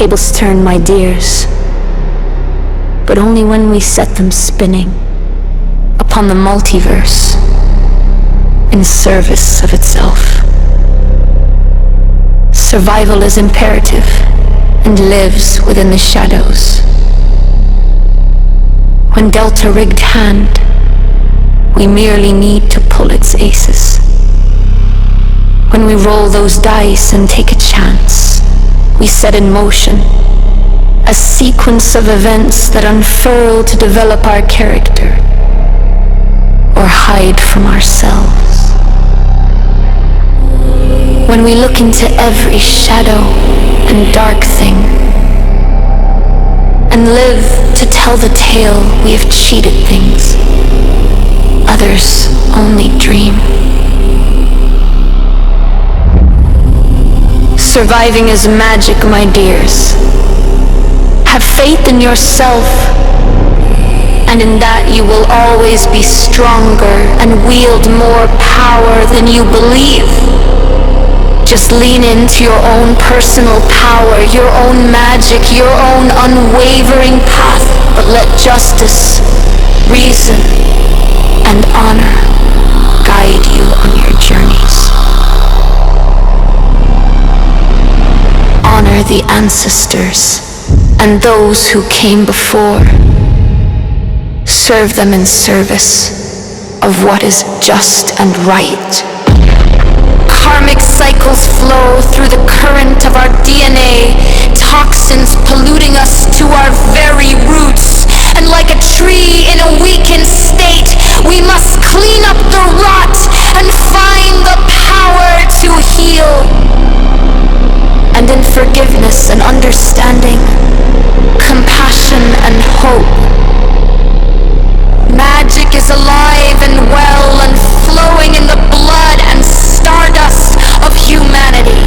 tables turn, my dears, but only when we set them spinning upon the multiverse in service of itself. Survival is imperative and lives within the shadows. When dealt a rigged hand, we merely need to pull its aces. When we roll those dice and take a chance, we set in motion a sequence of events that unfurl to develop our character or hide from ourselves. When we look into every shadow and dark thing and live to tell the tale, we have cheated things others only dream. Surviving is magic, my dears. Have faith in yourself, and in that you will always be stronger and wield more power than you believe. Just lean into your own personal power, your own magic, your own unwavering path, but let justice, reason, and honor guide you on your journeys. Honor the ancestors and those who came before. Serve them in service of what is just and right. Karmic cycles flow through the current of our DNA, toxins polluting us to our very roots. And like a tree in a weakened state, we must clean up the rot and find the power to heal. And in forgiveness and understanding, compassion and hope, magic is alive and well and flowing in the blood and stardust of humanity.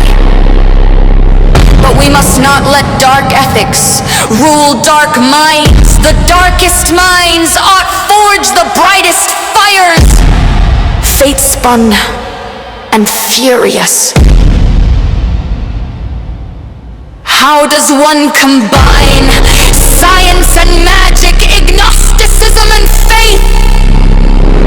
But we must not let dark ethics rule dark minds. The darkest minds ought forge the brightest fires. Fatespun and furious. How does one combine science and magic, agnosticism and faith?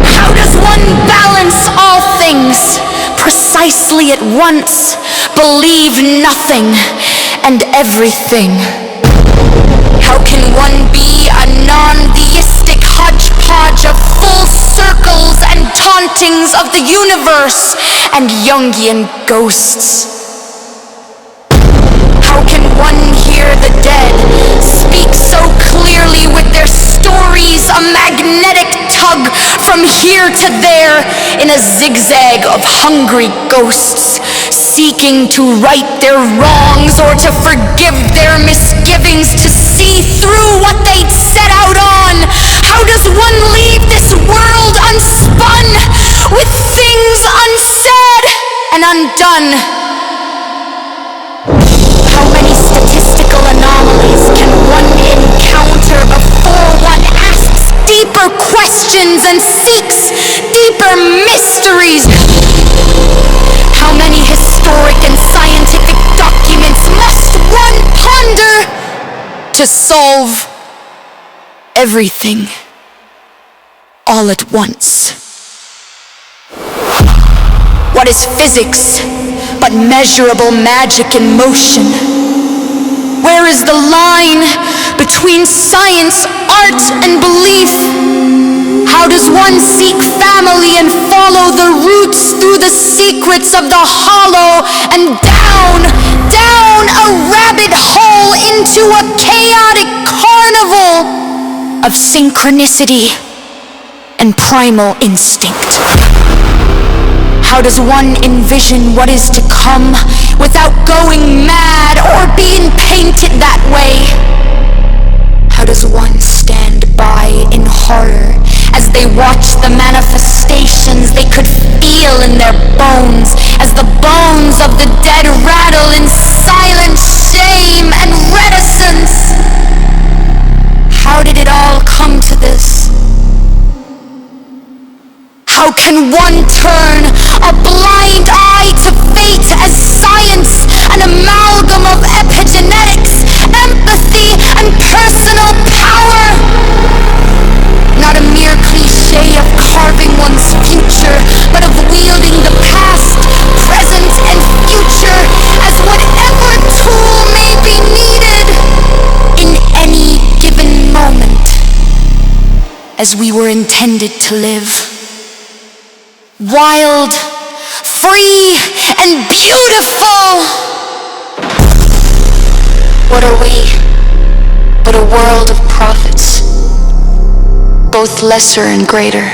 How does one balance all things precisely at once, believe nothing and everything? How can one be a non-theistic hodgepodge of full circles and tauntings of the universe and Jungian ghosts? How can one hear the dead speak so clearly with their stories, a magnetic tug from here to there in a zigzag of hungry ghosts, seeking to right their wrongs or to forgive their misgivings, to see through what they'd set out on? How does one leave this world unspun, with things unsaid and undone? How many statistical anomalies can one encounter before one asks deeper questions and seeks deeper mysteries? How many historic and scientific documents must one ponder to solve everything all at once? What is physics but measurable magic in motion? Where is the line between science, art, and belief? How does one seek family and follow the roots through the secrets of the hollow and down a rabbit hole into a chaotic carnival of synchronicity and primal instinct? How does one envision what is to come without going mad or being painted that way? How does one stand by in horror as they watch the manifestations they could feel in their bones, as the bones of the dead rattle in silent shame and reticence? How did it all come to this? How can one turn a blind eye to fate as science, an amalgam of epigenetics personal power, not a mere cliche of carving one's future, but of wielding the past, present, and future as whatever tool may be needed in any given moment, as we were intended to live. Wild, free, and beautiful. What are we but a world of prophets, both lesser and greater,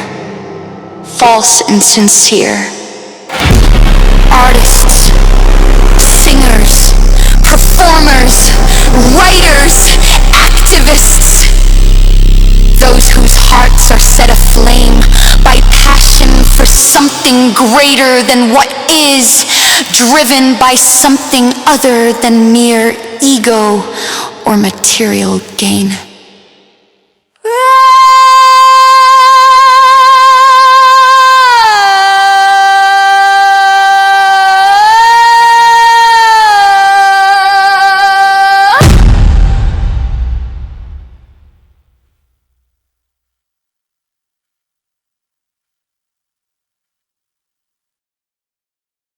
false and sincere? Artists, singers, performers, writers, activists, those whose hearts are set aflame by passion for something greater than what is, driven by something other than mere ego or material gain.